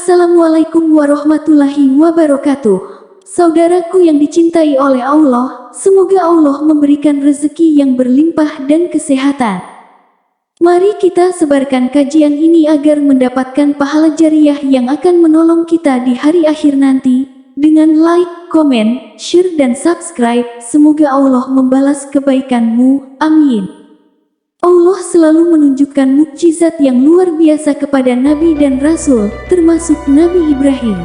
Assalamualaikum warahmatullahi wabarakatuh. Saudaraku yang dicintai oleh Allah, semoga Allah memberikan rezeki yang berlimpah dan kesehatan. Mari kita sebarkan kajian ini agar mendapatkan pahala jariah yang akan menolong kita di hari akhir nanti. Dengan like, komen, share dan subscribe, semoga Allah membalas kebaikanmu. Amin. Allah selalu menunjukkan mukjizat yang luar biasa kepada Nabi dan Rasul, termasuk Nabi Ibrahim.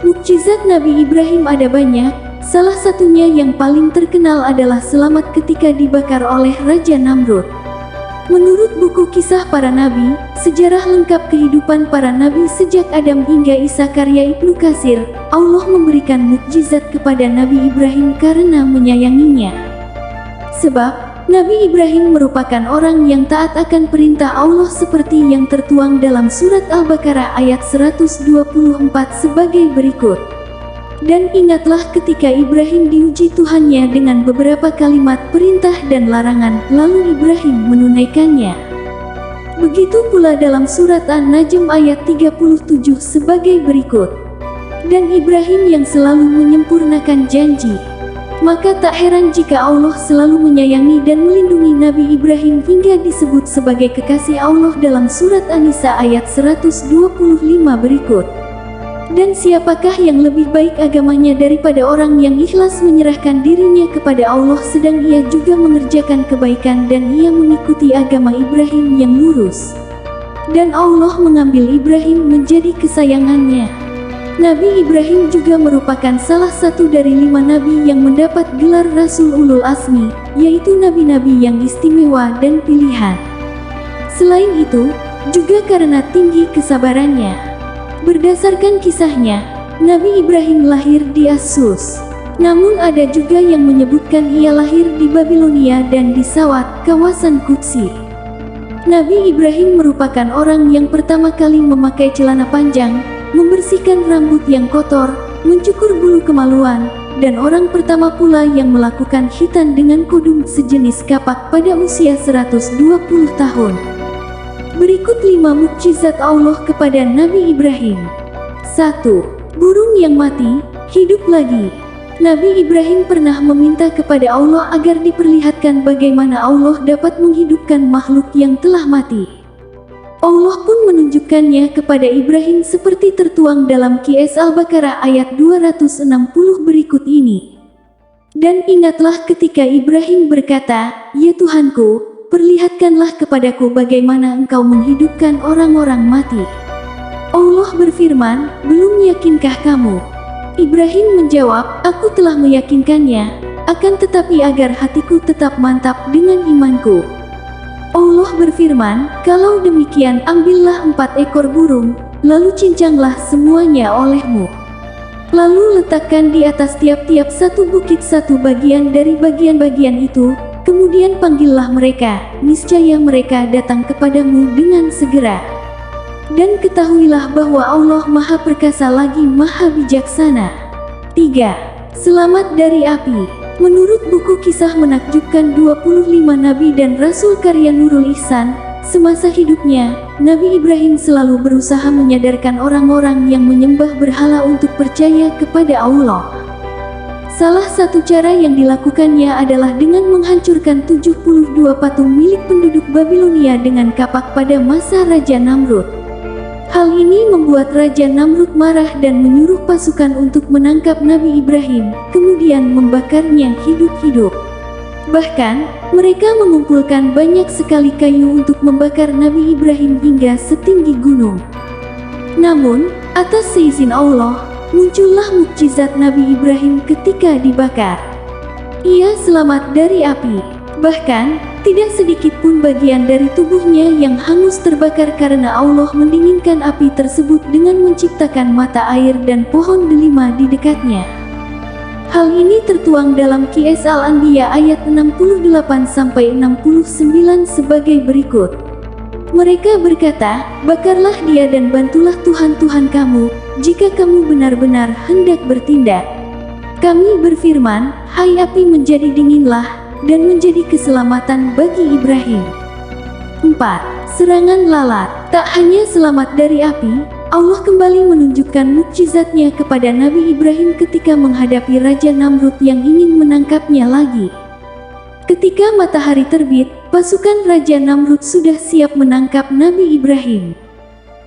Mukjizat Nabi Ibrahim ada banyak, salah satunya yang paling terkenal adalah selamat ketika dibakar oleh Raja Namrud. Menurut buku kisah para nabi, sejarah lengkap kehidupan para nabi sejak Adam hingga Isa karya Ibnu Katsir, Allah memberikan mukjizat kepada Nabi Ibrahim karena menyayanginya. Sebab Nabi Ibrahim merupakan orang yang taat akan perintah Allah seperti yang tertuang dalam surat Al-Baqarah ayat 124 sebagai berikut. Dan ingatlah ketika Ibrahim diuji Tuhannya dengan beberapa kalimat perintah dan larangan, lalu Ibrahim menunaikannya. Begitu pula dalam surat An-Najm ayat 37 sebagai berikut. Dan Ibrahim yang selalu menyempurnakan janji. Maka tak heran jika Allah selalu menyayangi dan melindungi Nabi Ibrahim hingga disebut sebagai kekasih Allah dalam surat An-Nisa ayat 125 berikut. Dan siapakah yang lebih baik agamanya daripada orang yang ikhlas menyerahkan dirinya kepada Allah sedang ia juga mengerjakan kebaikan dan ia mengikuti agama Ibrahim yang lurus. Dan Allah mengambil Ibrahim menjadi kesayangannya. Nabi Ibrahim juga merupakan salah satu dari 5 nabi yang mendapat gelar Rasul Ulul Azmi, yaitu nabi-nabi yang istimewa dan pilihan. Selain itu, juga karena tinggi kesabarannya. Berdasarkan kisahnya, Nabi Ibrahim lahir di Asus. Namun ada juga yang menyebutkan ia lahir di Babilonia dan di Sawat, kawasan Qudsi. Nabi Ibrahim merupakan orang yang pertama kali memakai celana panjang, membersihkan rambut yang kotor, mencukur bulu kemaluan, dan orang pertama pula yang melakukan khitan dengan kudung sejenis kapak pada usia 120 tahun. Berikut 5 mukjizat Allah kepada Nabi Ibrahim. 1. Burung yang mati, hidup lagi. Nabi Ibrahim pernah meminta kepada Allah agar diperlihatkan bagaimana Allah dapat menghidupkan makhluk yang telah mati. Allah pun menunjukkannya kepada Ibrahim seperti tertuang dalam Qiyas Al-Baqarah ayat 260 berikut ini. Dan ingatlah ketika Ibrahim berkata, "Ya Tuhanku, perlihatkanlah kepadaku bagaimana Engkau menghidupkan orang-orang mati." Allah berfirman, "Belum yakinkah kamu?" Ibrahim menjawab, "Aku telah meyakinkannya, akan tetapi agar hatiku tetap mantap dengan imanku." Allah berfirman, "Kalau demikian ambillah 4 ekor burung, lalu cincanglah semuanya olehmu. Lalu letakkan di atas tiap-tiap satu bukit satu bagian dari bagian-bagian itu, kemudian panggillah mereka, niscaya mereka datang kepadamu dengan segera. Dan ketahuilah bahwa Allah Maha Perkasa lagi Maha Bijaksana." 3. Selamat dari api. Menurut buku kisah menakjubkan 25 Nabi dan Rasul karya Nurul Ihsan, semasa hidupnya, Nabi Ibrahim selalu berusaha menyadarkan orang-orang yang menyembah berhala untuk percaya kepada Allah. Salah satu cara yang dilakukannya adalah dengan menghancurkan 72 patung milik penduduk Babilonia dengan kapak pada masa Raja Namrud. Hal ini membuat Raja Namrud marah dan menyuruh pasukan untuk menangkap Nabi Ibrahim, kemudian membakarnya hidup-hidup. Bahkan, mereka mengumpulkan banyak sekali kayu untuk membakar Nabi Ibrahim hingga setinggi gunung. Namun, atas seizin Allah, muncullah mukjizat Nabi Ibrahim ketika dibakar. Ia selamat dari api. Bahkan, tidak sedikit pun bagian dari tubuhnya yang hangus terbakar karena Allah mendinginkan api tersebut dengan menciptakan mata air dan pohon delima di dekatnya. Hal ini tertuang dalam Qiyas Al-Anbiya ayat 68-69 sebagai berikut. Mereka berkata, "Bakarlah dia dan bantulah Tuhan-Tuhan kamu, jika kamu benar-benar hendak bertindak." Kami berfirman, "Hai api, menjadi dinginlah, dan menjadi keselamatan bagi Ibrahim." 4. Serangan lalat. Tak hanya selamat dari api, Allah kembali menunjukkan mukjizatnya kepada Nabi Ibrahim ketika menghadapi Raja Namrud yang ingin menangkapnya lagi. Ketika matahari terbit, pasukan Raja Namrud sudah siap menangkap Nabi Ibrahim.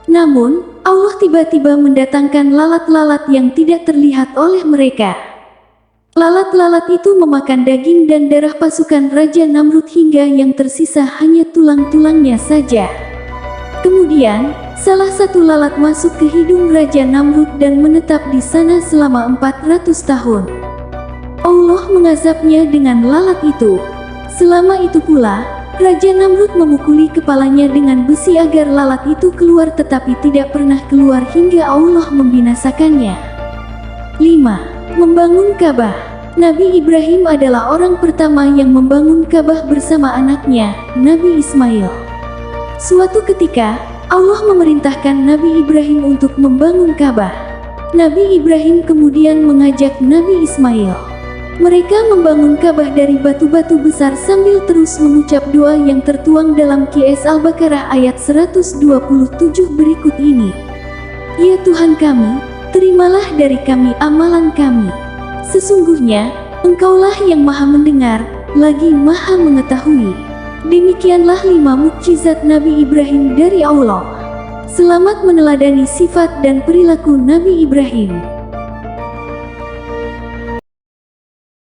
Namun, Allah tiba-tiba mendatangkan lalat-lalat yang tidak terlihat oleh mereka. Lalat-lalat itu memakan daging dan darah pasukan Raja Namrud hingga yang tersisa hanya tulang-tulangnya saja. Kemudian, salah satu lalat masuk ke hidung Raja Namrud dan menetap di sana selama 400 tahun. Allah mengazabnya dengan lalat itu. Selama itu pula, Raja Namrud memukuli kepalanya dengan besi agar lalat itu keluar tetapi tidak pernah keluar hingga Allah membinasakannya. 5. Membangun Ka'bah. Nabi Ibrahim adalah orang pertama yang membangun Ka'bah bersama anaknya, Nabi Ismail. Suatu ketika, Allah memerintahkan Nabi Ibrahim untuk membangun Ka'bah. Nabi Ibrahim kemudian mengajak Nabi Ismail. Mereka membangun Ka'bah dari batu-batu besar sambil terus mengucap doa yang tertuang dalam QS Al-Baqarah ayat 127 berikut ini. Ya Tuhan kami, terimalah dari kami amalan kami. Sesungguhnya, Engkaulah yang maha mendengar, lagi maha mengetahui. Demikianlah 5 mukjizat Nabi Ibrahim dari Allah. Selamat meneladani sifat dan perilaku Nabi Ibrahim.